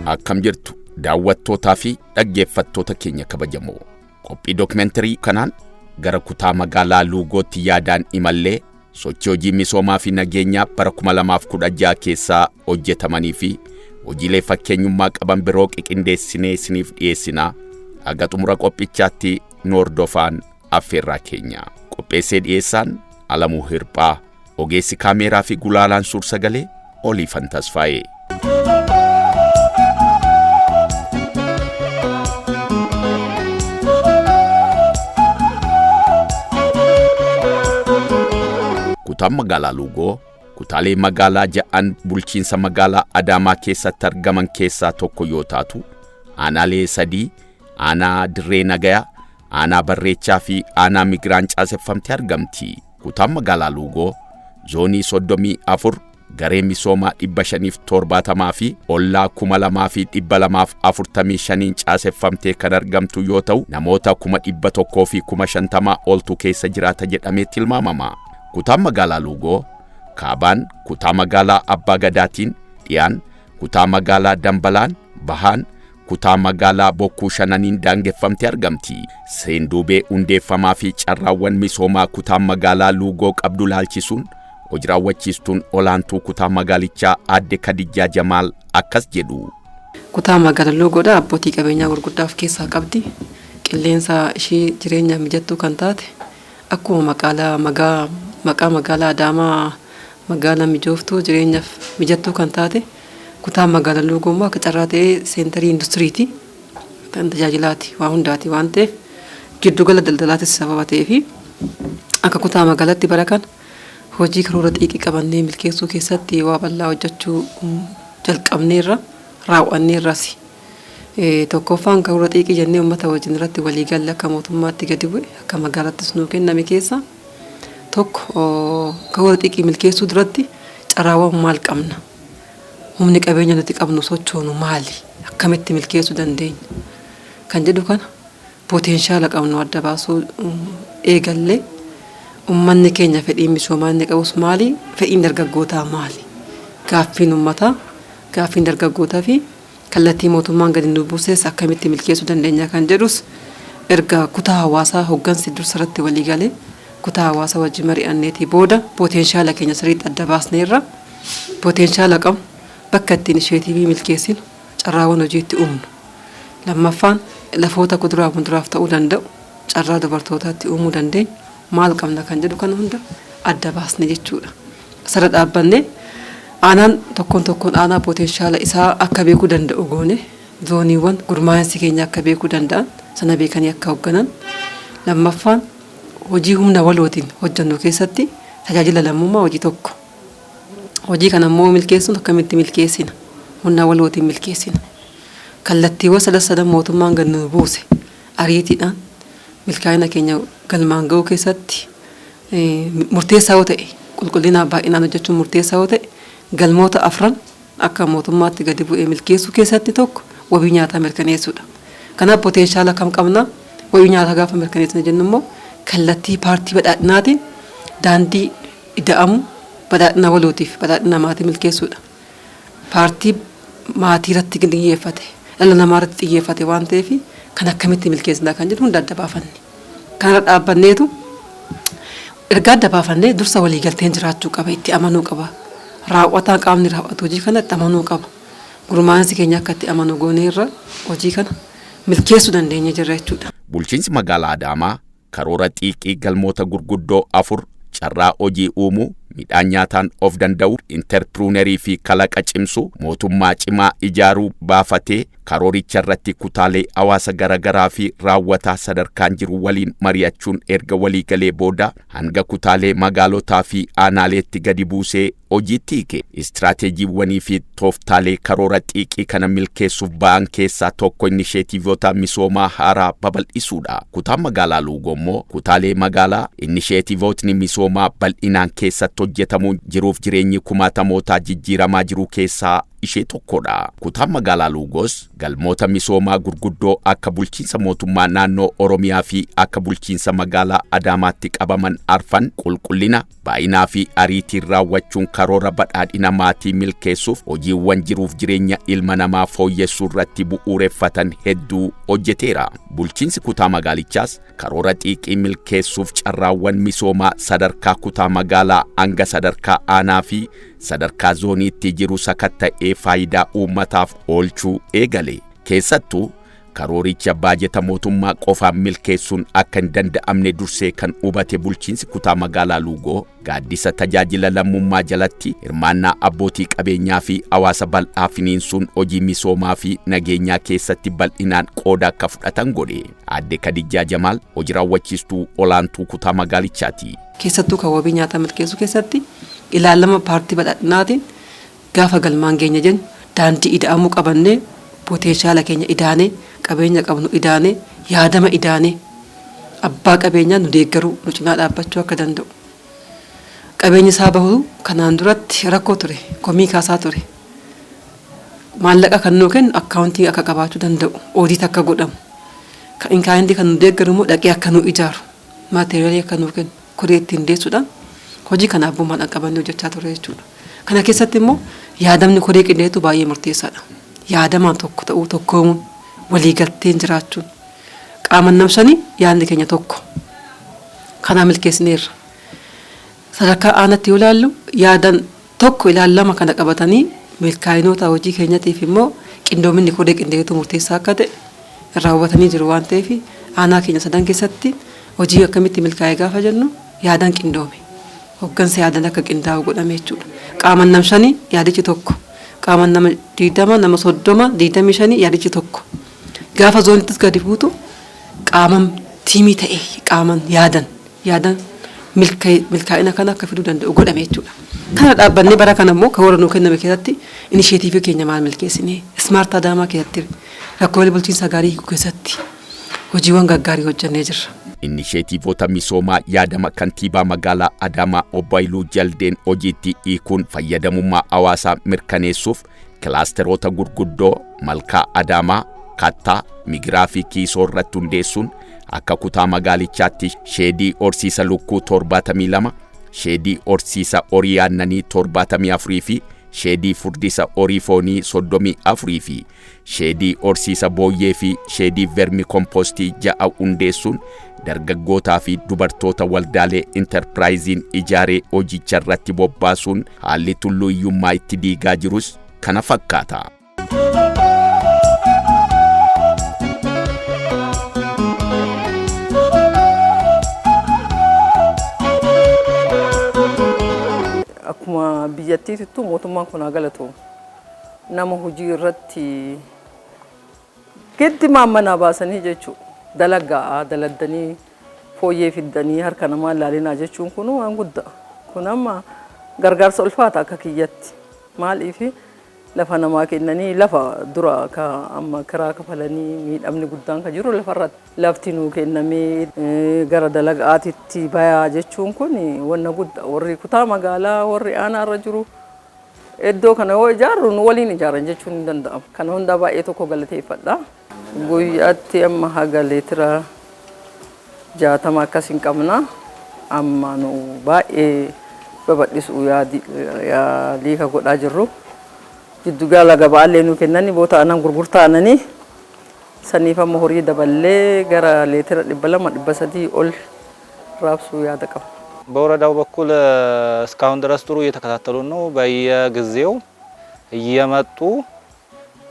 akkam jirtu daawwattootaa fi dhaggeeffattoota keenya kabajamoo. Qophii dookumentarii kanaan gara kutaa magaalaa Luugootti yaadaan imallee sochii hojii misoomaa fi nageenyaa bara 2016 keessaa hojjetamanii fi hojiilee fakkeenyummaa qaban biroo qiqindeessinee isiniif dhiyeessinaa. Haga xumura qophichaatti nu hordofaan affeerraa keenya. Qopheessee dhiyeessaan Alamuu Hirphaa, ogeessi kaameeraa fi gulaalaan suur-sagalee Oliifan Tasfaayee. Kutaan magaalaa Luugoo kutaalee magaalaa ja'an bulchiinsa magaalaa Adaamaa keessatti argaman keessaa tokko yoo taatu, aanaalee 3 aanaa Dirree Nagayaa, aanaa Barreechaa fi aanaa Migiraan caaseffamtee argamti. Kutaan magaalaa Luugoo zoonii 34 garee misoomaa 570 fi ollaa 2245 caaseffamtee kan argamtu yoo ta'u, namoota 100,000 fi 50,000 oltu keessa jiraata jedhamee tilmaamama. Kutaan magaalaa Luugoo kaabaan kutaa magaalaa Abbaa Gadaatiin dhiyaan, kutaa magaalaa Dambalaan bahaan, kutaa magaalaa Bokkuu Shananiin daangeffamtee argamti. Seenduubee hundeeffamaa fi carraawwan misoomaa kutaa magaalaa Luugoo qabdu laalchisuun hojii raawwachiistuun olaantuu kutaa magaalichaa Aadde Kadijaa Jamaal akkas jedhu. Kutaa magaalaa Luugoodha abbootii qabeenyaa gurguddaa of keessaa qabdi. Qilleensa ishee jireenya mijattuu kan taate akkuma maqaa magaalaa Adaamaa magaalaa mijooftuu jireenyaaf mijattuu kan taate, kutaa magaalaa Luugoo immoo akka carraa ta'ee seenterii industiriiti kan tajaajilaati waa hundaati waan ta'eef giddugala daldalaatis sababa ta'ee fi akka kutaa magaalaatti bara kan hojii karoora xiiqii qabannee milkeessuu keessatti waa bal'aa hojjechuu jalqabneerra raawwanneerras. Tokkoffaan karoora xiiqii jennee uummata wajjin irratti waliigalle akka mootummaatti gadi bu'e akka magaalattis nuu kenname keessa tokko karoora xiiqii milkeessuu duratti carraawwan maal qabna, humni qabeenya nuti qabnu sochoonu maali, akkamitti milkeessuu dandeenya kan jedhu kana potenshaala qabnu adda baasuu eegallee ummanni keenya fedhii misoomaa inni qabus maali, fedhiin dargaggootaa maali, gaaffiin ummataa gaaffiin dargaggootaa fi kallattii mootummaan gadi nu buuses akkamitti milkeessuu dandeenya kan jedhus erga kutaa hawaasaa hoggansi dursarratti walii galee kutaa hawaasaa wajjin mari'anneetii booda potenshaala keenya sirriitti adda baasneerra potenshaala qabnu bakka ittiin isheetii milkeessinu carraawwan hojiitti uumnu. Lammaffaan lafoota kuduraa fi muduraaf ta'uu danda'u carraa dubartootaatti uumuu dandeenya maal qabna kan jedhu kan hunda adda baasne jechuudha. Sara dhaabbannee aanaan tokkoon aanaa potenshaala isaa akka beekuu danda'u goone zooniiwwan gurmaa'insi keenya akka beekuu danda'an sana beekanii akka hoogganan. Lammaffaan hojii humna walootiin hojjennu keessatti tajaajila lammummaa hojii tokko. Hojii kana immoo milkeessuun akkamitti milkeessina? Humna walootiin milkeessina. Kallattiiwwan sadan mootummaan gadi nu buuse ariitiidhaan milkaa'ina keenya galmaan ga'uu keessatti murteessaa yoo ta'e, qulqullina baay'inaan hojjechuun murteessaa yoo ta'e, galmoota afran akka mootummaatti gadi bu'ee milkeessuu keessatti tokko wabii nyaataa mirkaneessuudha. Kanaaf potenshaala kam qabna? Wabii nyaataa gaafa mirkaneessina jennu immoo kallattii paartii badhaadhinaatiin daandii ida'amu badhaadhina walootiif badhaadhina maatii milkeessuudha. Paartii maatii irratti xiyyeeffate, dhala namaa irratti xiyyeeffate waan ta'eef kan akkamitti milkeessinaa kan jedhu hunda adda baafanne. Kana dhaabbanneetu erga adda baafannee dursa waliigalteen jiraachuu qaba, itti amanuu qaba. Raawwataa qaamni raawwatu hojii kana itti amanuu qaba. Gurmaa'insi keenya akka itti amanu gooneerra hojii kana milkeessuu dandeenya jirra jechuudha. Bulchiinsi magaalaa Adaamaa karoora xiiqii galmoota gurguddoo 4 carraa hojii uumuu, midhaan nyaataan of danda'u, interprenerii fi kalaqa cimsuu, mootummaa cimaa ijaaruu baafatee karooricha irratti kutaalee hawaasa garagaraa fi raawwataa sadarkaan jiru waliin mari'achuun erga waliigalee booda hanga kutaalee magaalotaa fi aanaaleetti gadi buusee hojiitti hiike. Istiraateejiiwwanii fi tooftaalee karoora xiiqii kana milkeessuuf ba'an keessaa tokko inisheetiivoota misoomaa haaraa babal'isuudha. Kutaan magaalaa Luugoo immoo kutaalee magaalaa inisheetiivootni misoomaa bal'inaan keessatti hojjetamuun jiruuf jireenyi kumaatamootaa jijjiiramaa jiru keessaa ishee tokkodha. Kutaan magaalaa Luugos galmoota misoomaa gurguddoo akka bulchiinsa mootummaa naannoo Oromiyaa fi akka bulchiinsa magaalaa Adaamaatti qabaman arfan qulqullina baay'inaa fi ariitiin raawwachuun karoora badhaadhina maatii milkeessuuf hojiiwwan jiruuf jireenya ilma namaa fooyyessuu irratti bu'uureffatan hedduu hojjeteera. Bulchiinsi kutaa magaalichaas karoora xiiqii milkeessuuf carraawwan misoomaa sadarkaa kutaa magaalaa hanga sadarkaa aanaa fi sadarkaa zooniitti jiru sakatta'ee faayidaa uummataaf oolchuu eegale. Keessattuu karooricha baajeta mootummaa qofaan milkeessuun akka hin danda'amne dursee kan hubate bulchiinsi kutaa magaalaa Luugoo gaaddisa tajaajila lammummaa jalatti hirmaannaa abbootii qabeenyaa fi hawaasa bal'aa finiinsuun hojii misoomaa fi nageenyaa keessatti bal'inaan qooda akka fudhatan godhe. Aadde Kadijaa Jamaal hojii raawwachiistuu olaantuu kutaa magaalichaati. Keessattuu kan wabii nyaataa milkeessuu keessatti ilaalama paartii badhaadhinaatiin gaafa galmaan keenya jennu daandii ida'amuu qabannee potenshaala keenya idaanee qabeenya qabnu idaanee yaadama idaanee abbaa qabeenyaa nu deeggaruu nu cinaa dhaabbachuu akka danda'u. Qabeenyi isaa bahu kanaan duratti rakkoo ture, komii kaasaa ture. Maallaqa kan nuu kennu akkaawuntii akka qabaachuu danda'u, oodiit akka godhamu. Kan inkaayintii kan nu deeggaru immoo dhaqee akka nu ijaaru, maateriaalii akka nuu kennu, koree ittiin deessuudhaan hojii kanaaf bu'uumaan qabannee hojjechaa ture jechuudha. Kana keessatti immoo yaadamni koree qindeetu baay'ee murteessaadha. Yaadamaan tokko ta'uu tokkoomuun waliigalteen jiraachuun qaaman namsanii yaadni keenya tokko kanaa milkeessineerra. Sadarkaa aanatti yoo ilaallu yaadan tokko ilaallama kana qabatanii milkaa'inoota hojii keenyatiif immoo qindoominni koree qindeetu murteessaa akka ta'e irraa hubatanii jiru waan ta'eef aanaa keenya sadan keessatti hojii akkamitti milkaa'ee gaafa jennu yaadan qindoome. Hoggansa yaadan akka qindaa'u godhame jechuudha. Qaaman namsanii yaadichi tokko. Qaaman nama 20 nama 30 25 yaadichi tokko. Gaafa zoonittis gadi buutu qaaman tiimii ta'e qaaman yaadan milkaa'ina kana akka fiduu danda'u godhame jechuudha. Kana dhaabbannee bara kana immoo karoora nuu kenname keessatti inisheetiivii keenya maal milkeessinee Smart Adaamaa keessatti rakkoolee bulchiinsa gaarii hiikuu keessatti hojiiwwan gaggaarii hojjennee jirra. Inisheetiivota misoomaa yaadama kantiibaa magaalaa Adaamaa Obbo Haayiluu Jaldeen hojiitti hiikuun fayyadamummaa hawaasaa mirkaneessuuf kilaasteroota gurguddoo malkaa Adaamaa, Kattaa, Migiraa fi Kiisoo irratti hundeessuun akka kutaa magaalichaatti sheedii horsiisa lukkuu 72, sheedii horsiisa horii aannanii 74 fi sheedii furdisa horii foonii 34 fi sheedii horsiisa booyyee fi sheedii vermi kompostii 6 hundeessuun dargaggootaa fi dubartoota waldaalee intarpiraayiziin ijaaree hojicha irratti bobbaasuun haalli tulluu hiyyummaa itti diigaa jirus kana fakkaata. Akkuma biyyattiittu mootummaan kun galatu nama hojii irratti giddi maammanaa baasanii jechuudha. Dalagaa daladdanii fooyyee fiddanii harka namaa ilaalinaa jechuun kun waan guddaa. Kun amma gargaarsa ulfaata akka kiyyatti. Maaliif lafa namaa kennanii lafa dura ka amma kiraa kafalanii miidhamni guddaan ka jiru lafarratti lafti nuu kennamee gara dalagaatitti bayaa jechuun kun wanna guddaa. Warri kutaa magaalaa warri aanaarra jiru iddoo kana yoo ijaarru nu waliin ijaaran jechuun ni danda'ama. Kana hunda baay'ee tokko galateeffadha. Guyyaatti amma haga leetira 60 akkas hin qabna. Amma nu baay'ee babadhisu yaalii ka godhaa jirru. Jiddugala gabaallee nu kennanii boota aanan gurgurtaananii saniif amma horii daballee gara leetira 200-300 ol raabsuu yaada qaba. በወረዳው በኩል እስካሁን ድረስ ጥሩ እየተከታተሉ ነው። በየጊዜው እየመጡ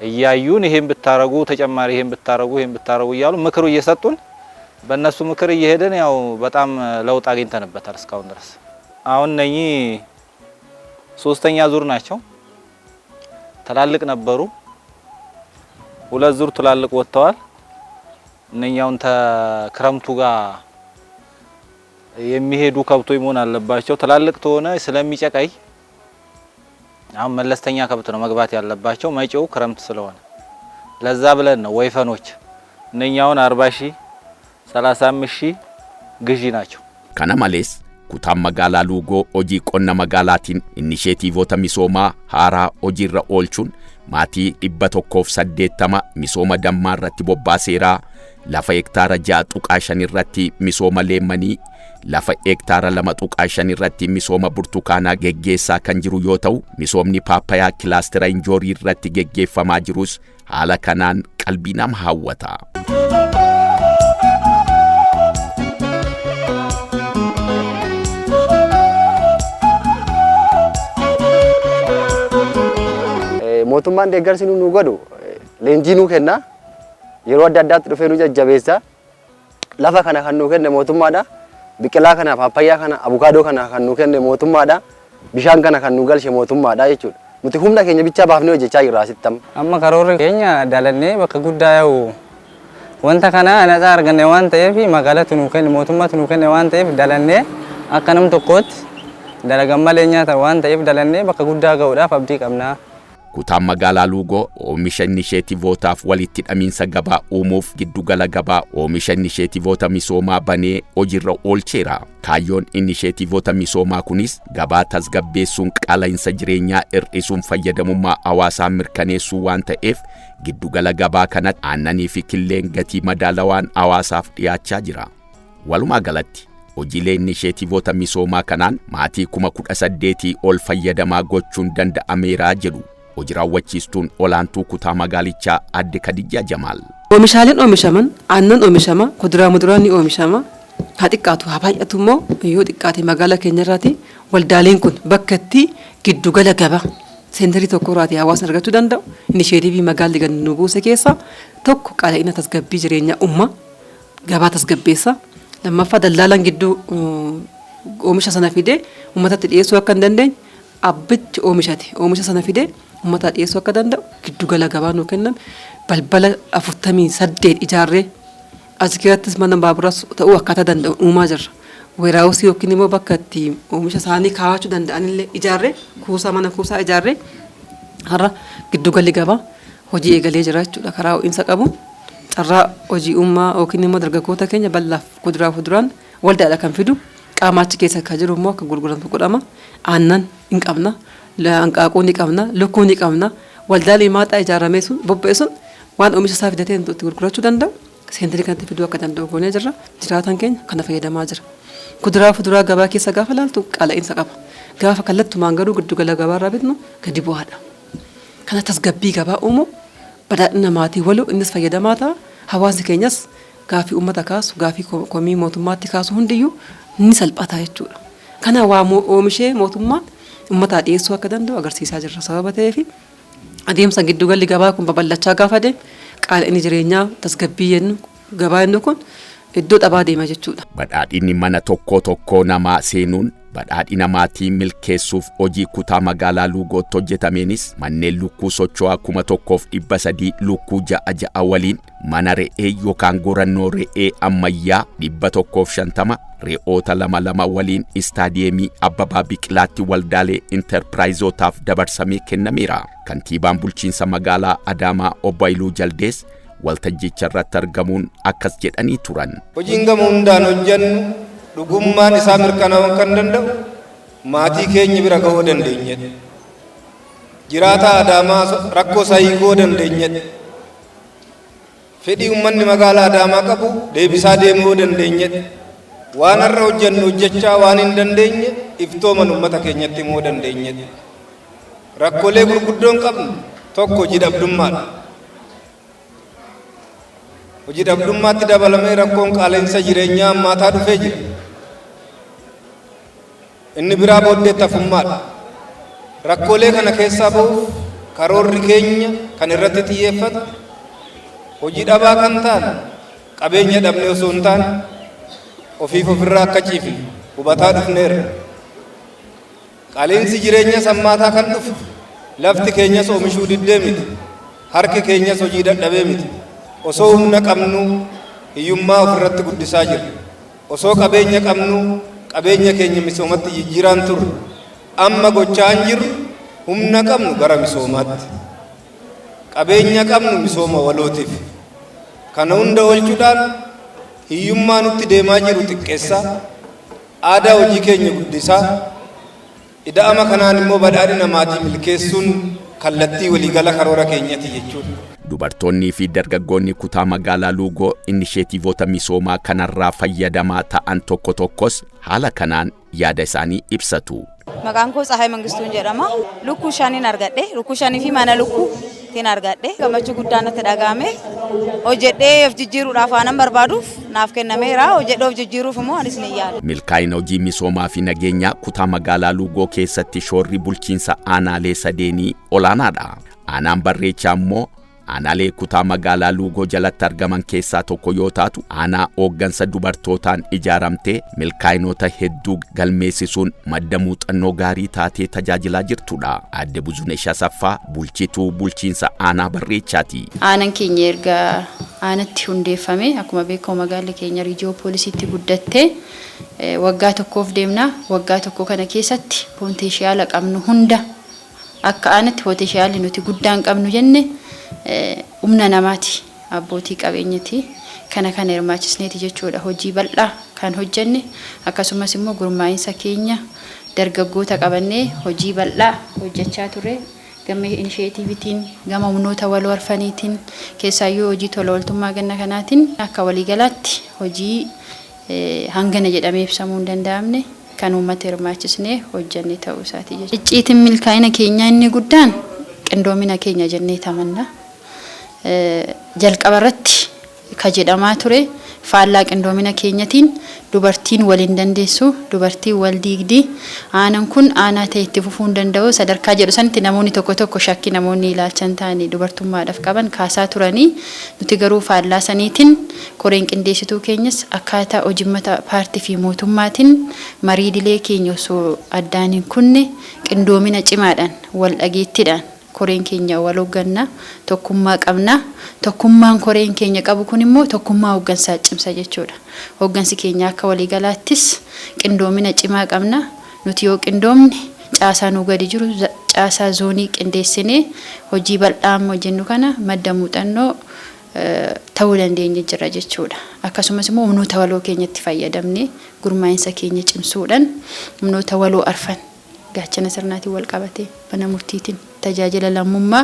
እያዩን ይሄን ብታረጉ ተጨማሪ ይሄን ብታረጉ እያሉ ምክሩ እየሰጡን በእነሱ ምክር እየሄደን ያው በጣም ለውጥ አግኝተንበታል እስካሁን ድረስ። አሁን እነኚህ ሶስተኛ ዙር ናቸው። ትላልቅ ነበሩ። ሁለት ዙር ትላልቅ ወጥተዋል። እነኛውን ተክረምቱ ጋር የሚሄዱ ከብቶች መሆን አለባቸው። ትላልቅ ተሆነ ስለሚጨቀይ አሁን መለስተኛ ከብት ነው መግባት ያለባቸው መጪው ክረምት ስለሆነ ለዛ ብለን ነው ወይፈኖች እነኛውን 40,000 35,000 ግዢ ናቸው። kana malees kutaan magaalaa Luugoo hojii qonna magaalaatiin inisheetiivoota misoomaa haaraa hojiirra oolchuun maatii 180 misooma dammaa irratti bobbaaseera. Lafa hektaara 6.5 irratti misooma leemmanii, lafa hektaara 2.5 irratti misooma burtukaanaa geggeessaa kan jiru yoo ta'u, misoomni paappayaa kilaastera injoorii irratti geggeeffamaa jirus haala kanaan qalbii nama hawwata. mootummaan deeggarsi nu godhu leenjii nu kenna. Yeroo adda addaatti dhufee nu jajjabeessa. Lafa kana kan nu kenne mootummaadha. Biqilaa kana, paappayaa kana, abukaadoo kana kan nu kenne mootummaadha. Bishaan kana kan nu galche mootummaadha jechuudha. Nuti humna keenya bichaa baafnee hojjechaa jirra asittam. Amma karoorri keenya dalannee bakka guddaa yaa'u wanta kana nasaa arganne waan ta'eef magaalatu nu kenne mootummaatu nu kenne waan ta'eef dalannee akka nam tokkootti dalagan malee nyaata waan ta'eef dalannee bakka guddaa ga'uudhaaf abdii qabna. Kutaan magaalaa Luugoo oomisha inisheetiivootaaf walitti hidhamiinsa gabaa uumuuf giddugala gabaa oomisha inisheetiivoota misoomaa banee hojiirra oolcheera. Kaayyoon inisheetiivoota misoomaa kunis gabaa tasgabbeessuun qaala'insa jireenyaa hir'isuun fayyadamummaa hawaasaa mirkaneessuu waan ta'eef giddugala gabaa kanatti aannanii fi killeen gatii madaalawaan hawaasaaf dhiyaachaa jira. Walumaa galatti hojiilee inisheetiivoota misoomaa kanaan maatii 18,000 ol fayyadamaa gochuun danda'ameera jedhu hojii raawwachiistuun olaantuu kutaa magaalichaa Adde Kadijaa Jamaal. Oomishaaleen oomishaman, aannan oomishama, kuduraa muduraan ni oomishama. Haa xiqqaatu haa baay'atu immoo yoo xiqqaate magaalaa keenyarraati waldaaleen kun bakka itti giddugala gabaa seenterii tokko irraati hawaasni argachuu danda'u. Inisheetiivii magaalli gad nu buuse keessa tokko qaala'ina tasgabbii jireenyaa umma gabaa tasgabbeessa. Lammaffaa daldaalaan gidduu oomisha sana fidee uummatatti dhiyeessuu akka hin dandeenye abbichi oomisha sana fidee ummata dhiyeessuu akka danda'u giddugala gabaa nu kennan balbala 48 ijaarree as keessattis mana baaburas ta'uu akkaataa danda'u uumaa jirra. Weeraawusii yookiin immoo bakka itti oomisha isaanii kaawwachuu danda'anillee ijaarree mana kuusaa ijaarree har'a giddugalli gabaa hojii eegalee jira jechuudha. Karaa ho'iinsa qabu carraa hojii uummaa yookiin immoo dargaggoota keenya bal'aaf kuduraa fuduraan waldaadha kan fidu qaamaachi keessa akka jiru immoo akka gurguramtu godhama. Aannan hin qabna. Hanqaaquu ni qabna, lukkuu ni qabna. Waldaalee maaxaa ijaaramee sun bobba'e sun waan oomisha isaa fidatee itti gurgurachuu danda'u seenterii kanatti fiduu akka danda'u goonee jirra. Jiraatan keenya kana fayyadamaa jira. Kuduraa fuduraa gabaa keessa gaafa laaltu qaala'insa qaba. Gaafa kallattumaan garuu giddugala gabaarraa bitnu gadi bu'aadha. Kana tasgabbii gabaa uumu badhaadhina maatii waluu innis fayyadamaa ta'a. Hawaasni keenyas gaafii uummata kaasu gaafii komii mootummaatti kaasu hundiyyuu ni salphata jechuudha. Kana waa oomishee mootummaan ummata dhiyeessuu akka danda'u agarsiisaa jirra. Sababa ta'eef adeemsa giddugalli gabaa kun babal'achaa gaafa deemu qaala'inni jireenyaa tasgabbii jennu gabaa jennu kun iddoo dhabaa deema jechuudha. Badhaadhinni mana tokkoo namaa seenuun badhaadhina maatii milkeessuuf hojii kutaa magaalaa Luugootti hojjetameenis manneen lukkuu socho'aa 1,300 lukkuu 6 waliin mana re'ee yookaan gorannoo re'ee ammayyaa 150 re'oota 2 waliin istaadiyeemii Abbabaa Biqilaatti waldaalee intarpiraayizotaaf dabarsamee kennameera. Kantiibaan bulchiinsa magaalaa Adaamaa Obbo Haayiluu Jaldees waltajjicha irratti argamuun akkas jedhanii turan. Hojiin gama hundaan hojjennu dhugummaan isaa mirkanaa'uu kan danda'u maatii keenya bira gahuu dandeenyedha. Jiraataa Adaamaa rakkoo isaa hiikuu dandeenyedha. Fedhii uummanni magaalaa Adaamaa qabu deebisaa deemuu dandeenyedha. Waan har'a hojjennu hojjechaa waan hin dandeenye iftooman uummata keenyatti himuu dandeenyedha. Rakkoolee gurguddoon qabnu tokko hojii dhabdummaadha. Hojii dhabdummaatti dabalamee rakkoon qaala'insa jireenyaa hammaataa dhufee jira. Inni biraa booddee tafummaadha. Rakkoolee kana keessaa bahuuf karoorri keenya kan irratti xiyyeeffatu hojii dhabaa kan taane qabeenya dhabne osoo hin taane ofiif ofirraa akka ciifnu hubataa dhufneerra. Qaala'insi jireenyaa hammaataa kan dhufu lafti keenyas oomishuu diddee miti. Harki keenyas hojii dadhabee miti. Osoo humna qabnu hiyyummaa ofirratti guddisaa jirra. Osoo qabeenya qabnu qabeenya keenya misoomatti jijjiiraan turre. Amma gochaa hin jirru humna qabnu gara misoomaatti. Qabeenya qabnu misooma walootiif. Kana hunda oolchuudhaan hiyyummaa nutti deemaa jiru xiqqeessaa aadaa hojii keenya guddisaa ida'ama kanaan immoo badhaadhina maatii milkeessuun kallattii waliigala karoora keenyati jechuudha. Dubartoonnii fi dargaggoonni kutaa magaalaa Luugoo inisheetiivoota misoomaa kanarraa fayyadamaa ta'an tokko tokkos haala kanaan yaada isaanii ibsatu. Maqaan koo Tsahaay Mangistuun jedhama. Lukkuu shaniin argadhe, lukkuu shanii fi mana lukkuutiin argadhe. Gammachuu guddaan natti dhagahame. Hojjedhee of jijjiiruudhaaf aanan barbaaduuf naaf kennameera. Hojjedhee of jijjiiruuf immoo anis ni yaala. Milkaa'ina hojii misoomaa fi nageenyaa kutaa magaalaa Luugoo keessatti shoorri bulchiinsa aanaalee sadeenii olaanaadha. Aanaan Barreechaa immoo aanaalee kutaa magaalaa Luugoo jalatti argaman keessaa tokko yoo taatu, aanaa hooggansa dubartootaan ijaaramtee milkaa'inoota hedduu galmeessisuun madda muuxannoo gaarii taatee tajaajilaa jirtudha. Aadde Buzunesh Asaffaa bulchituu bulchiinsa aanaa Barreechaati. Aanaan keenya erga aanatti hundeeffame akkuma beekamu magaalli keenya riijiyoo poolisiitti guddattee waggaa tokkoof deemna. Waggaa tokko kana keessatti pootenshaala qabnu hunda akka aanatti pootenshaali nuti guddaan qabnu jenne humna namaati, abbootii qabeenyati, kana hirmaachisneeti jechuudha. Hojii bal'aa kan hojjenne akkasumas immoo gurmaa'insa keenya dargaggoota qabannee hojii bal'aa hojjechaa turre. Gama inisheetiivitiin, gama humnoota wal warfaniitiin, keessaayyuu hojii tola ooltummaa ganna kanaatiin akka waliigalaatti hojii hangana jedhamee ibsamuu hin danda'amne kan uummata hirmaachisnee hojjenne ta'uu isaati jechuudha. Icciitiin milkaa'ina keenyaa inni guddaan qindoomina keenya jennee tamanna. Jalqaba irratti ka jedhamaa ture faallaa qindoomina keenyatiin dubartiin waliin dandeessu, dubartiin wal diigdii, aanaan kun aanaa ta'e itti fufuu hin danda'u sadarkaa jedhu sanitti namoonni tokko tokko shakkii namoonni ilaalchan ta'anii dubartummaadhaaf qaban kaasaa turanii, nuti garuu faallaa saniitiin koreen qindeessituu keenyas akkaataa hojimmata paartii fi mootummaatiin marii dilee keenya osoo addaan hin kunne qindoomina cimaadhaan wal dhageettiidhaan koreen keenya wal hoogganna, tokkummaa qabna. Tokkummaan koreen keenya qabu kun immoo tokkummaa hooggansaa cimsa jechuudha. Hooggansi keenya akka waliigalaattis qindoomina cimaa qabna. Nuti yoo qindoomne caasaa nu gadi jiru caasaa zoonii qindeessinee hojii bal'aa hojjennu kana madda muuxannoo ta'uu dandeenya jira jechuudha. Akkasumas immoo humnoota waloo keenyatti fayyadamnee gurmaa'insa keenya cimsuudhaan humnoota waloo arfan gaachana sirnaatiin wal qabatee mana murtiitiin tajaajila lammummaa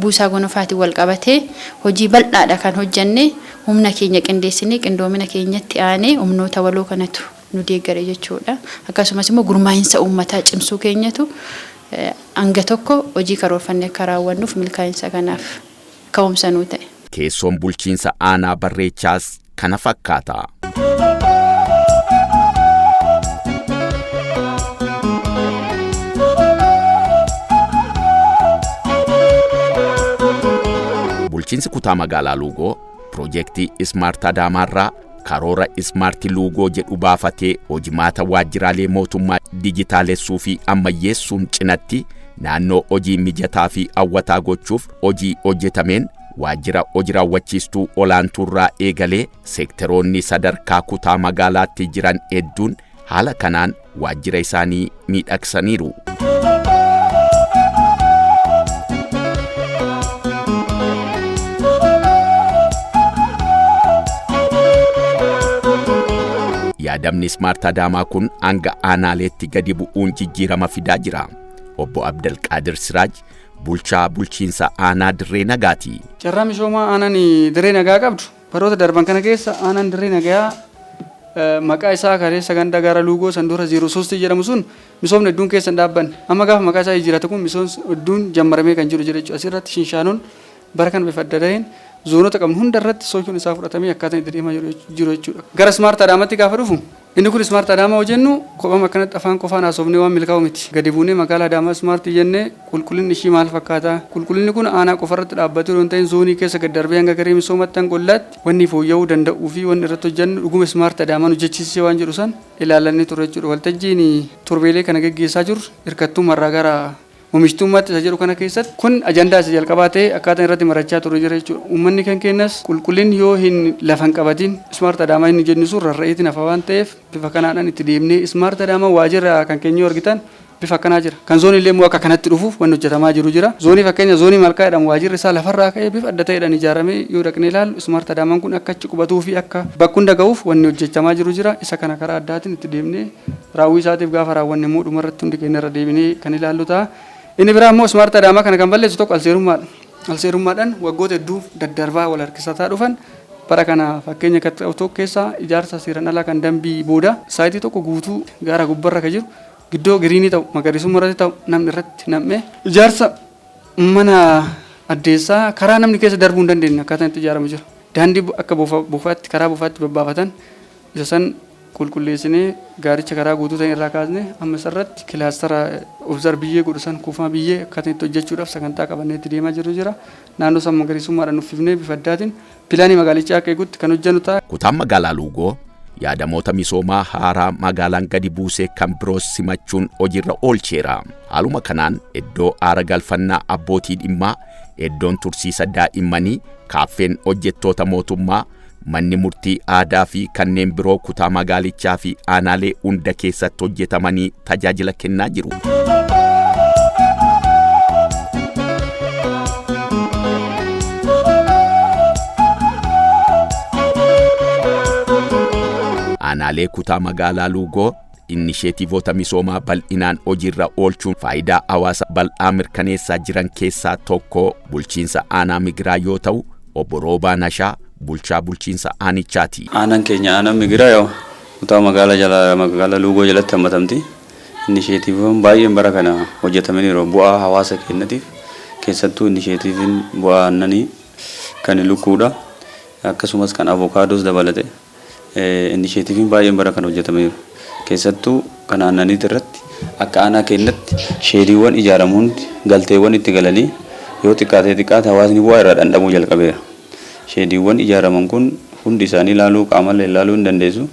buusaa gonofaatiin wal qabatee hojii bal'aadha kan hojjenne humna keenya qindeessinee qindoomina keenyatti aanee humnoota waloo kanatu nu deeggare jechuudha. Akkasumas immoo gurmaa'insa uummataa cimsuu keenyatu hanga tokko hojii karoorfannee akka raawwannuuf milkaa'insa kanaaf ka'umsa nuu ta'e. Keessoon bulchiinsa aanaa Barreechaas kana fakkaata. Bulchiinsi kutaa magaalaa Luugoo piroojeektii Ismaart Adaamaarraa karoora Ismaart Luugoo jedhu baafatee hojimaata waajjiraalee mootummaa dijitaalessuu fi ammayyeessuun cinatti naannoo hojii mijataa fi hawwataa gochuuf hojii hojjetameen waajjira hojii raawwachiistuu olaantuurraa eegalee seektaroonni sadarkaa kutaa magaalaatti jiran hedduun haala kanaan waajjira isaanii miidhagsaniiru. Yaadamni Ismaart Adaamaa kun hanga aanaaleetti gadi bu'uun jijjiirama fidaa jira. Obbo Abdelqaadir Siraaj bulchaa bulchiinsa aanaa Dirree Nagaati. Carraa misoomaa aanaan Dirree Nagaa qabdu baroota darban kana keessa aanaan Dirree Nagaa maqaa isaa kareessa ganda gara Luugoo sanduura 03 jedhamu sun misoomni hedduun keessa hin dhaabbanne. Amma gaafa maqaa isaa jijjiirate kun misoomni hedduun jammaramee kan jiru jechuudha. Asirratti Shinshaanoon bara kana bifa adda ta'een zoonota qabnu hunda irratti sochoon isaa fudhatamee akkaataa itti deemaa jiru jechuudha. Gara Ismaart Adaamaatti gaafa dhufu inni kun Ismaart Adaamaa hojjennu kophama akkanatti afaan qofaan haasofnee waan milkaa'u miti. Gadi buunee magaalaa Adaamaa Ismaart jennee qulqullinni ishii maal fakkaata? Qulqullinni kun aanaa qofarratti dhaabbatee yoo ta'in zoonii keessa gad darbee hanga garee misoomatti hanga qollaatti wanni fooyya'uu danda'uu fi wanni irratti hojjennu dhuguma Ismaart Adaamaan hojjechiisee waan jedhu san ilaalannee ture jechuudha. Waltajjiin torbeelee kana geggeessaa jirru hirkattummaarraa gara oomishtummaatti isa jedhu kana keessatti kun ajandaa isa jalqabaa ta'e akkaataa irratti marachaa ture jira jechuudha. Uummanni kan kennas qulqullinni yoo hin lafan qabatin Ismaart Adaamaa inni jennu sun rarra'eetiin hafa waan ta'eef bifa kanaadhaan itti deemnee Ismaart Adaamaa waajjira kan keenya argitan bifa akkanaa jira. Kan zoonii illee immoo akka kanatti dhufuuf wanni hojjetamaa jiru jira. Zoonii fakkeenya zoonii malkaa jedhamu waajirri isaa lafarraa ka'ee bifa adda ta'eedhaan ijaaramee yoo dhaqnee ilaallu Ismaart Adaamaan kun akka achi qubatuu fi akka bakka hunda ga'uuf wanni hojjetamaa jiru jira. Isa kana karaa addaatiin itti deemnee raawwii isaatiif gaafa raawwanne immoo dhumarratti hundi keenya irra deebinee kan ilaallu ta'a. Inni biraa immoo Ismaart Adaamaa kana kan balleessu tokko alseerummaadha. Alseerummaadhaan waggoota hedduu daddarbaa wal harkisataa dhufan bara kana fakkeenya tokko keessaa ijaarsa seeraan alaa kan dambii booda saayitii tokko guutuu gaara gubbarra kan jiru giddoo giriinii ta'u magariisummaa irratti ta'u namni irratti nam'ee ijaarsa mana addeessaa karaa namni keessa darbuu hin dandeenye akkaataan itti ijaaramu jira. Daandii akka buufaatti karaa buufaatti babbaafatan isa san qulqulleessinee gaaricha karaa guutuu ta'e irraa kaasnee amma isarratti kilaastara obzar biyyee godhu san kuufama biyyee akkaataan itti hojjechuudhaaf sagantaa qabannee itti deemaa jiru jira. Naannoo san magariisummaadhaan uffifnee bifa addaatiin pilaanii magaalichaa akka eegutti kan hojjennu ta'a. Kutaan magaalaa Luugoo yaadamoota misoomaa haaraa magaalaan gadi buusee kan biroos simachuun hojiirra oolcheera. Haaluma kanaan iddoo aara galfannaa abbootii dhimmaa, iddoon tursiisa daa'immanii, kaaffeen hojjettoota mootummaa, manni murtii aadaa fi kanneen biroo kutaa magaalichaa fi aanaalee hunda keessatti hojjetamanii tajaajila kennaa jiru. Aanaalee kutaa magaalaa Luugoo inisheetiivoota misoomaa bal'inaan hojiirra oolchuun faayidaa hawaasa bal'aa mirkaneessaa jiran keessaa tokko bulchiinsa aanaa Migiraa yoo ta'u, obbo Roobaa Nashaa bulchaa bulchiinsa aanichaati. Aanaan keenya aanaa Migiraa yoo kutaa magaalaa Luugoo jalatti hammatamti. Inisheetiivoon baay'een bara kana hojjetamaniiru bu'aa hawaasa keenyatiif keessattuu inisheetiiviin bu'aa aannanii kan lukkuudha akkasumas kan avokaadoos dabalate. Inisheetiiviin baay'een bara kana hojjetamaniiru. Keessattuu kan aannaniitti irratti akka aanaa keenyatti sheediiwwan ijaaramu hundi galteewwan itti galanii yoo xiqqaate hawaasni bu'aa irraa dhandhamuu jalqabeera. Sheediiwwan ijaaraman kun hundi isaanii ilaaluu qaamallee ilaaluu hin dandeessu.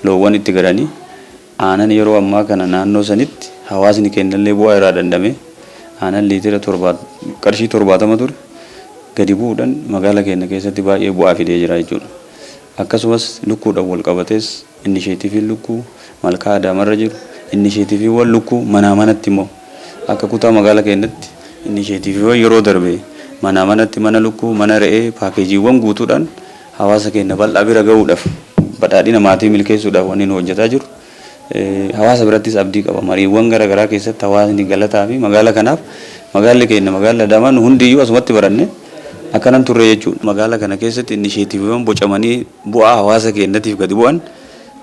Loowwan itti galanii aanan yeroo ammaa kana naannoo sanitti hawaasni keenyallee bu'aa irraa dhandhame aanan liitira qarshii 70 ture gadi bu'uudhaan magaalaa keenya keessatti baay'ee bu'aa fidee jira jechuudha. Akkasumas lukkuudhaan wal qabatees inisheetiiviin lukkuu malkaa Adaamarra jiru inisheetiiviiwwan lukkuu manaa manatti immoo akka kutaa magaalaa keenyatti inisheetiiviiwwan yeroo darbe manaa manatti mana lukkuu mana re'ee paakeejiiwwan guutuudhaan hawaasa keenya bal'aa bira ga'uudhaaf badhaadhina maatii milkeessuudhaaf wanni nu hojjetaa jiru. Hawaasa birattis abdii qaba. Mariiwwan garaagaraa keessatti hawaasni galataa fi magaalaa kanaaf magaalli keenya magaalaa Adaamaa nu hundiyyuu asumatti baranne akkanan turre jechuudha. Magaalaa kana keessatti inisheetiiviiwwan bocamanii bu'aa hawaasa keenyatiif gadi bu'an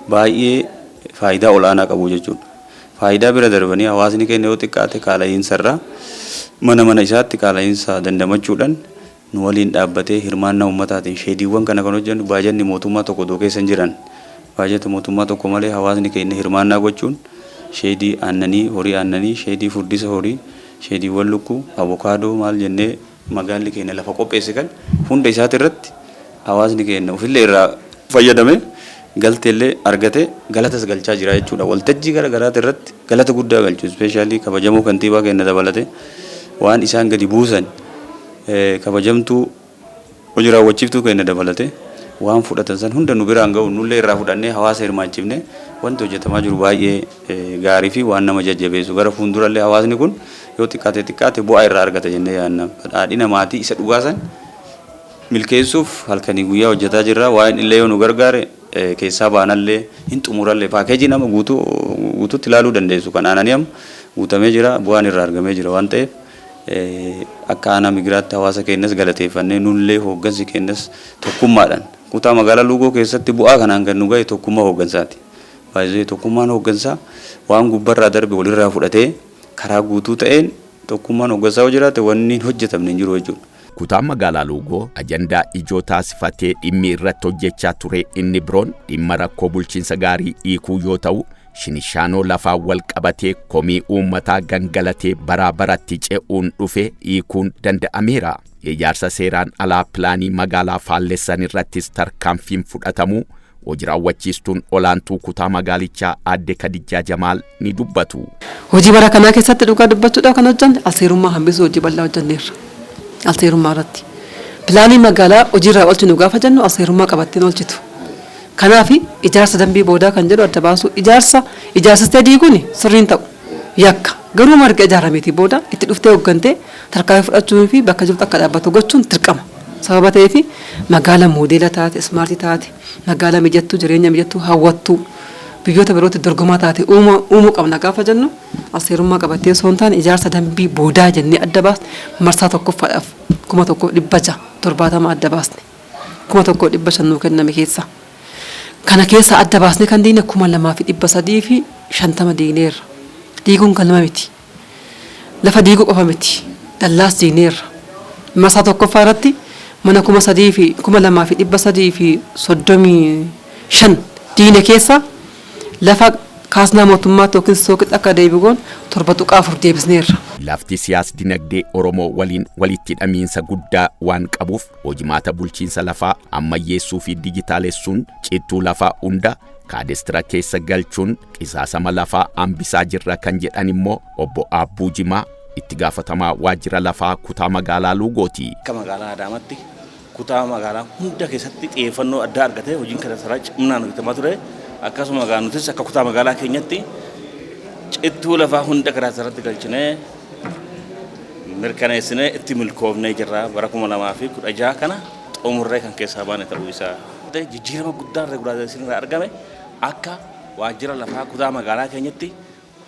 baay'ee faayidaa olaanaa qabu jechuudha. Faayidaa bira darbanii hawaasni keenya yoo xiqqaate qaala'iinsarraa mana isaatti qaala'iinsa dandamachuudhaan nu waliin dhaabbatee hirmaannaa uummataatiin sheediiwwan kana kan hojjennu baajanni mootummaa tokko doo keessa hin jiran. Baajata mootummaa tokko malee hawaasni keenya hirmaannaa gochuun sheedii aannanii, horii aannanii, sheedii furdisa horii, sheediiwwan lukkuu, avokaadoo maal jennee magaalli keenya lafa qopheesse kan hunda isaati irratti hawaasni keenya ofillee irraa fayyadame galteellee argate galatas galchaa jira jechuudha. Waltajjii garaagaraati irratti galata guddaa galchu. Ispeeshaalii kabajamoo kantiibaa keenya dabalate waan isaan gadi buusan kabajamtuu hojii raawwachiiftuu keenya dabalate waan fudhatan san hunda nu biraan ga'u nullee irraa fudhannee hawaasa hirmaachifne wanti hojjetamaa jiru baay'ee gaarii fi waan nama jajjabeessu. Gara fuuldurallee hawaasni kun yoo xiqqaate bu'aa irraa argata jennee yaadna. Badhaadhina maatii isa dhugaasan milkeessuuf halkanii guyyaa hojjetaa jirra. Waan illee yoo nu gargaare keessaa baanallee hin xumurallee paakeejii nama guutuutti ilaaluu dandeessu. Kan aananii amma guutamee jira bu'aan irraa argamee jira waan ta'eef akka aanaa Migiraatti hawaasa keenyas galateeffannee nullee hooggansi keenyas tokkummaadhaan kutaa magaalaa Luugoo keessatti bu'aa kanaan kan nu ga'e tokkummaa hooggansaati. Baay'ee tokkummaan hooggansaa waan gubbarraa darbe walirraa fudhatee karaa guutuu ta'een tokkummaan hooggansaa yoo jiraate wanni hin hojjetamne hin jiru jechuudha. Kutaan magaalaa Luugoo ajandaa ijoo taasifatee dhimmi irratti hojjechaa ture inni biroon dhimma rakkoo bulchiinsa gaarii hiikuu yoo ta'u, shinishaanoo lafaa wal qabatee komii uummataa gangalatee baraa baratti ce'uun dhufe hiikuun danda'ameera. Ijaarsa seeraan alaa pilaanii magaalaa faallessan irrattis tarkaanfiin fudhatamu hojii raawwachiistuun olaantuu kutaa magaalichaa aadde Kadijaa Jamaal ni dubbatu. Hojii bara kanaa keessatti dhugaa dubbachuudhaaf kan hojjanne alseerummaa hambisuu hojii bal'aa hojjanneerra. Alseerummaa irratti pilaanii magaalaa hojiirraa oolchinu gaafa jennu alseerummaa qabatteen oolchitu. Kanaaf ijaarsa dambii boodaa kan jedhu adda baasu ijaarsa isteedii kun sirriin ta'u yakka Garuu marga ijaarameetii booda itti dhuftee hoggantee tarkaanfii fudhachuu fi bakka jirtu akka dhaabbatu gochuun dirqama. Sababa ta'eef magaala moodeela taate, ismaartii taate, magaala mijattuu, jireenya mijattuu, hawwattuu biyyoota birootti dorgomaa taate uumuu qabna gaafa jennu aseerummaa qabattee osoo hin taane ijaarsa dambii boodaa jennee adda baasne marsaa tokkoffaadhaaf 1,170 adda baasne 1,100 nuu kenname keessa. Kana keessa adda baasne kan diine 2,350 diineerra. Diiguun galma miti. Lafa diiguu qofa miti. Dallaas diineerra. Marsaa tokkoffaa irratti mana 3,235 diine keessa lafa kaasnaa mootummaatti yookiin sooqitti akka deebi'uun 7.4 deebisneerra. Lafti siyaas dinagdee Oromoo waliin walitti hidhamiinsa guddaa waan qabuuf hojimaata bulchiinsa lafaa ammayyeessuu fi dijitaalessuun cittuu lafaa hunda kaadestira keessa galchuun qisaasama lafaa hambisaa jirra kan jedhan immoo obbo Aabbuu Jimaa itti gaafatamaa waajjira lafaa kutaa magaalaa Luugooti. Akka magaalaa Adaamaatti kutaa magaalaa hunda keessatti xiyyeeffannoo addaa argatee hojiin kana saraa cimnaan hojjetamaa ture. Akkasuma nutis akka kutaa magaalaa keenyatti cittuu lafaa hunda karaa irratti galchinee mirkaneessinee itti milkoofnee jirra. Bara 2016 kana xumurree kan keessaa baane ta'uu isaa. Jijjiirama guddaa regulaasiin irraa argame akka waajjira lafaa kutaa magaalaa keenyatti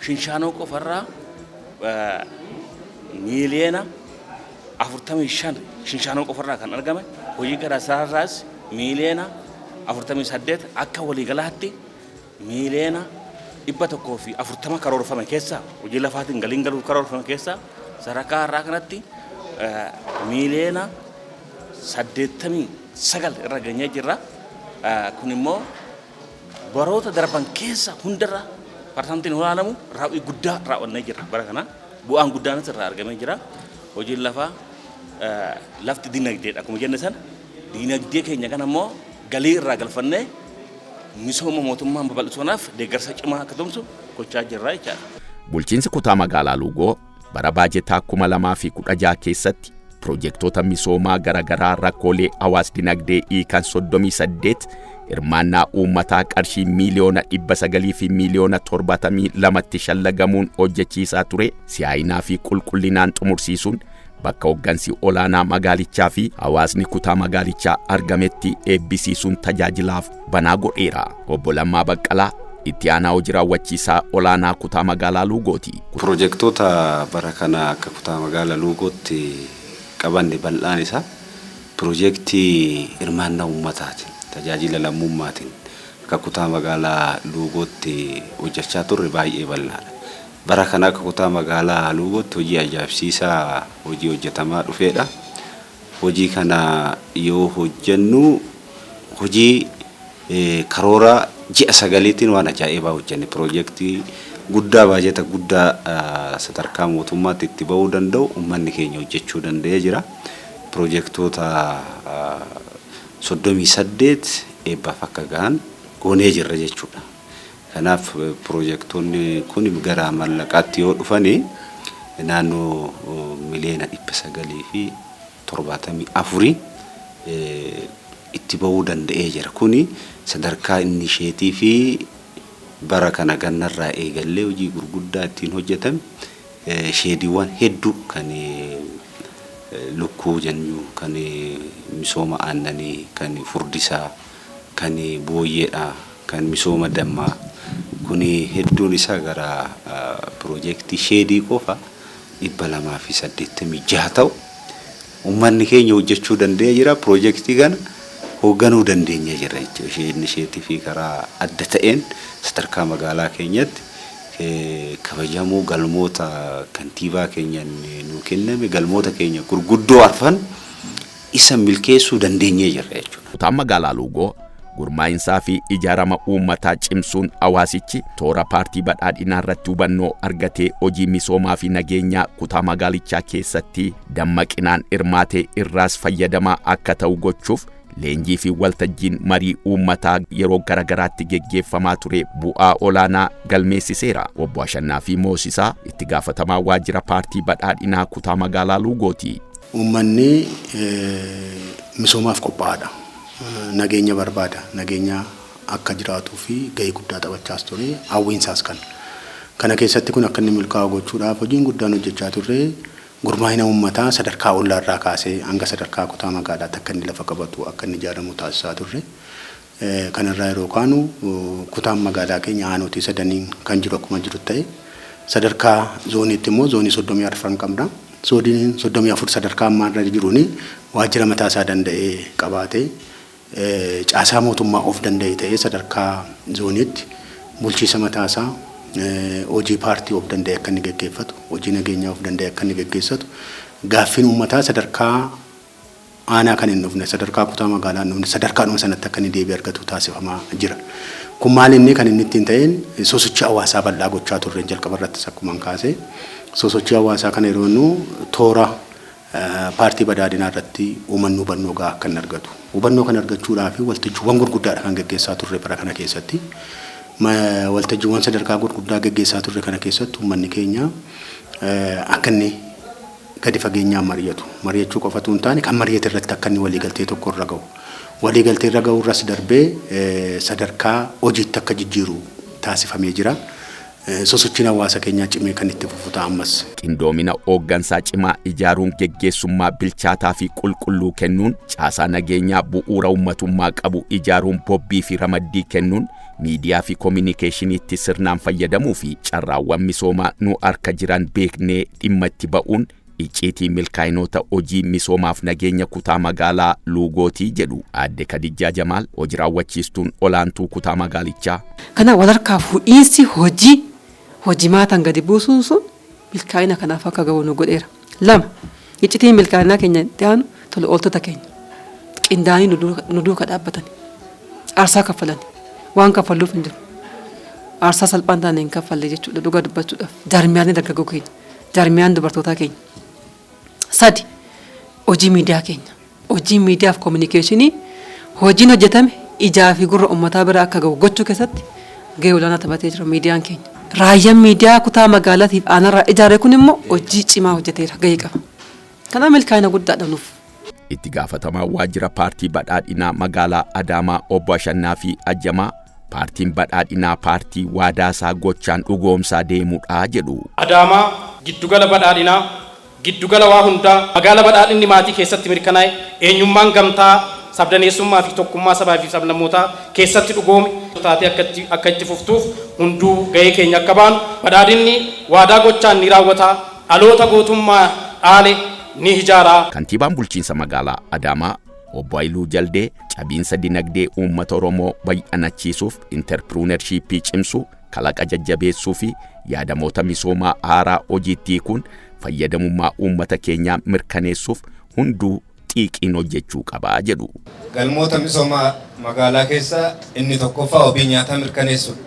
shinshaanoo qofarraa miiliyoona 45 shinshaanoo qofarraa kan argame hojii garaa saraarraas miiliyoona 48 akka waliigalaatti miiliyoona 140 karoorfame keessa hojii lafaatiin galiin galuuf karoorfame keessa sadarkaa har'aa kanatti miiliyoona 89 irra geenyee jirra. Kun immoo baroota darban keessa hundarra parsantiin olaanamu raawwii guddaa raawwannee jirra. Bara kana bu'aan guddaanis irraa argamee jira. Hojiin lafaa lafti dinagdeedha. Akkuma jenne sana dinagdee keenya kana immoo galii irraa galfannee misooma mootummaan babal'isuudhaaf deeggarsa cimaa akka tumsu gochaa jirra jechaadha. Bulchiinsi kutaa magaalaa Luugoo bara baajetaa 2016 keessatti Projektoota misoomaa garagaraa rakkoolee hawaas dinagdee hiikan 38 hirmaannaa uummataa qarshii miiliyoona 900 fi miiliyoona 72tti shallagamuun hojjechiisaa ture. Siyaayinaa fi qulqullinaan xumursiisuun bakka hoggansi olaanaa magaalichaa fi hawaasni kutaa magaalichaa argametti eebbisiisuun tajaajilaaf banaa godheera. Obbo Lammaa Baqqalaa itti aanaa hojii raawwachiisaa olaanaa kutaa magaalaa Luugooti. Projektoota bara kana akka kutaa magaalaa Luugootti qabanne bal'aan isaa projektii hirmaannaa uummataati. Tajaajila lammummaatiin akka kutaa magaalaa Luugootti hojjechaa turre baay'ee bal'aadha. Bara kana akka kutaa magaalaa Luugootti hojii ajaa'ibsiisaa hojii hojjetamaa dhufeedha. Hojii kana yoo hojjennu hojii karoora ji'a 9tiin waan ajaa'ibaa hojjenne projektii guddaa baajeta guddaa sadarkaa mootummaatti itti ba'uu danda'u uummanni keenya hojjechuu danda'ee jira. Projektoota 38 eebbaaf akka gahan goonee jirra jechuudha. Kanaaf projektoonni kun gara mallaqaatti yoo dhufanii naannoo miliyoona 974 itti ba'uu danda'ee jira. Kuni sadarkaa inisheetii fi bara kana gannarraa eegallee hojii gurguddaa ittiin hojjetame sheediiwwan hedduu kan lukkuu jennu kan misooma aannanii kan furdisaa kan booyyeedha kan misooma dammaa kuni hedduun isaa gara projektii sheedii qofa 286 ta'u uummanni keenya hojjechuu danda'ee jira. Projektii kana hoogganuu dandeenya jira jechuudha. Inisheetii fi karaa adda ta'een sadarkaa magaalaa keenyatti kabajamuu galmoota kantiibaa keenyaan nu kenname galmoota keenya gurguddoo arfan isa milkeessuu dandeenyee jirra jechuudha. Kutaan magaalaa Luugoo gurmaa'insaa fi ijaarama uummataa cimsuun hawaasichi toora paartii badhaadhinaa irratti hubannoo argatee hojii misoomaa fi nageenyaa kutaa magaalichaa keessatti dammaqinaan hirmaatee irraas fayyadamaa akka ta'u gochuuf leenjii fi waltajjiin marii uummataa yeroo garagaraatti geggeeffamaa ture bu'aa olaanaa galmeessiseera. Obbo Ashannaa fi Moosisaa itti gaafatamaa waajjira paartii badhaadhinaa kutaa magaalaa Luugooti. Uummanni misoomaaf qophaa'aadha. Nageenya barbaada. Nageenya akka jiraatuu fi gahee guddaa taphachaas ture. Hawwiinsaas kan. Kana keessatti kun akka inni milkaa'u gochuudhaaf hojiin guddaan hojjechaa turre gurmaa'ina uummataa sadarkaa ollaarraa kaasee hanga sadarkaa kutaa magaalaatti akka inni lafa qabatu akka inni ijaaramu taasisaa turre. Kanarraa yeroo kaanu kutaan magaalaa keenya aanaalee sadaniin kan jiru akkuma jiru ta'e sadarkaa zooniitti immoo zoonii 34 qabna. Zooniin 34 sadarkaa ammaarra jiruuni waajjira mataa isaa danda'ee qabaatee caasaa mootummaa of danda'e ta'ee sadarkaa zooniitti bulchiisa mataa isaa hojii paartii of danda'e akka inni gaggeeffatu, hojii nageenyaa of danda'e akka inni gaggeessatu, gaaffiin uummataa sadarkaa aanaa kan hin dhufne sadarkaa kutaa magaalaa hin dhufne sadarkaadhuma sanatti akka inni deebii argatu taasifamaa jira. Kun maal inni kan inni ittiin ta'een sosochii hawaasaa bal'aa gochaa turre jalqaba irrattis akkuma kaasee sosochii hawaasaa kana yeroo nu toora paartii badhaadhinaa irratti uummanni hubannoo gahaa akka inni argatu. Hubannoo kan argachuudhaaf waltajjiiwwan gurguddaadha kan gaggeessaa turre bara kana keessatti. Waltajjiiwwan sadarkaa gurguddaa gaggeessaa turre kana keessatti uummanni keenya akka inni gadi fageenyaan mari'achuu qofatu hin taane kan mari'ate irratti akka inni waliigaltee tokko irra gahu. Waliigaltee irra gahu irras darbee sadarkaa hojiitti akka jijjiiru taasifamee jira. Sosochiin hawaasa keenyaa cimee kan itti fufu ta'a ammas. Qindoomina hooggansaa cimaa ijaaruun geggeessummaa bilchaataa fi qulqulluu kennuun caasaa nageenyaa bu'uura uummatummaa qabu ijaaruun bobbii fi ramaddii kennuun miidiyaa fi koominikeeshiniitti sirnaan fayyadamuu fi carraawwan misoomaa nu harka jiran beeknee dhimma itti ba'uun icciitii milkaa'inoota hojii misoomaaf nageenya kutaa magaalaa Luugootii jedhu Aadde Kadijaa Jamaal hojii raawwachiistuun olaantuu kutaa magaalichaa. Kana walharkaa fuudhiinsi hojii maataan gadi buusuun sun milkaa'ina kanaaf akka ga'u nu godheera. 2 icciitiin milkaa'inaa keenya itti aanu tola ooltota keenya qindaa'anii nu duuka dhaabbatani aarsaa kaffalani waan kaffalluuf hin jiru aarsaa salphaan taane hin kaffalle jechuudha dhugaa dubbachuudhaaf jaarmiyaan dargaggoo keenya jaarmiyaan dubartootaa keenya. 3 hojii miidiyaa keenya hojii miidiyaa fi koominikeeshinii hojiin hojjetame ijaa fi gurra uummataa bira akka ga'u gochuu keessatti gahee olaanaa taphatee jira miidiyaan keenya. Raayyaan miidiyaa kutaa magaalaatiif aanarraa ijaaree kun immoo hojii cimaa hojjeteera gahee qaba. Kana milkaa'ina guddaadha nuuf. Itti gaafatamaa waajjira paartii badhaadhinaa magaalaa Adaamaa Obbo Ashannaa fi Ajjamaa paartiin badhaadhinaa paartii waadaasaa gochaan dhugoomsaa deemuudha jedhu. Adaamaa giddugala badhaadhinaa giddugala waa hundaa magaalaa badhaadhinni maatii keessatti mirkanaa'e eenyummaan gamtaa sabdaneessummaa fi tokkummaa sabaa fi sablammootaa keessatti dhugoome taatee akka itti fuftuuf hunduu gahee keenya akka baanu badhaadhinni waadaa gochaan ni raawwata dhaloota gootummaa dhaale ni ijaaraa. Kantiibaan bulchiinsa magaalaa Adaamaa Obbo Haayiluu Jaldee cabiinsa dinagdee uummata Oromoo baay'anachiisuuf interpreneurshipii cimsuu kalaqa jajjabeessuu fi yaadamoota misoomaa haaraa hojiitti hiikuun fayyadamummaa uummata keenyaa mirkaneessuuf hunduu xiiqiin hojjechuu qabaa jedhu. Galmoota misoomaa magaalaa keessaa inni tokkoffaa wabii nyaataa mirkaneessuudha.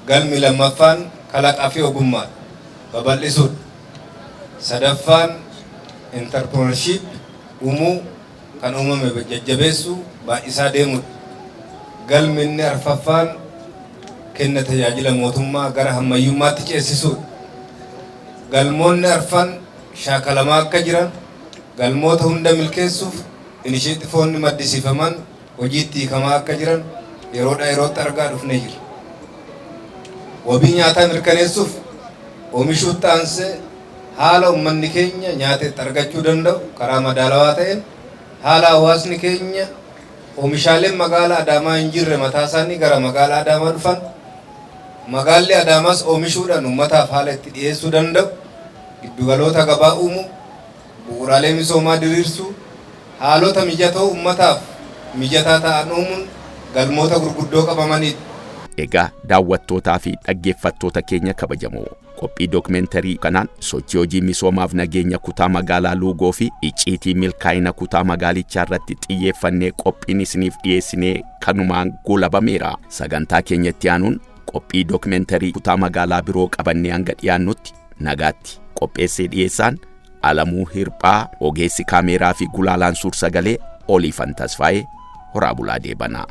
Galmi lammaffaan kalaqaa fi ogummaa babal'isuudha. Sadaffaan interpreneurship uumuu kan uumame jajjabeessuu baay'isaa deemuudha. Galmi inni arfaffaan kenna tajaajila mootummaa gara hammayyummaatti ceesisuudha. Galmoonni arfan shaakalamaa akka jiran galmoota hunda milkeessuuf inisheetifoonni maddisiifaman hojiitti hiikamaa akka jiran yeroodhaa yerootti argaa dhufnee jira. Wabii nyaataa mirkaneessuuf oomishuutti aansee haala uummanni keenya nyaateetti argachuu danda'u karaa madaalawaa ta'een haala hawaasni keenya oomishaaleen magaalaa Adaamaa hin jirre mataa isaanii gara magaalaa Adaamaa dhufan magaalli Adaamaas oomishuudhaan uummataaf haala itti dhiyeessuu danda'u giddugaloota gabaa uumuu bu'uuraalee misoomaa diriirsuu haalota mijatoo uummataaf mijataa ta'an uumuun galmoota gurguddoo qabamanidha. Egaa daawwattootaa fi dhaggeeffattoota keenya kabajamoo qophii dookumentarii kanaan sochii hojii misoomaaf nageenya kutaa magaalaa Luugoo fi icciitii milkaa'ina kutaa magaalichaa irratti xiyyeeffannee qophiin isiniif dhiyeessinee kanumaan goolabameera. Sagantaa keenyatti aanuun qophii dookumentarii kutaa magaalaa biroo qabannee hanga dhiyaannutti nagaatti qopheessee dhiyeessaan Alamuu Hirphaa ogeessi kaameeraa fi gulaalaan suur sagalee Oliifan Tasfaayee horaa bulaa deebanaa.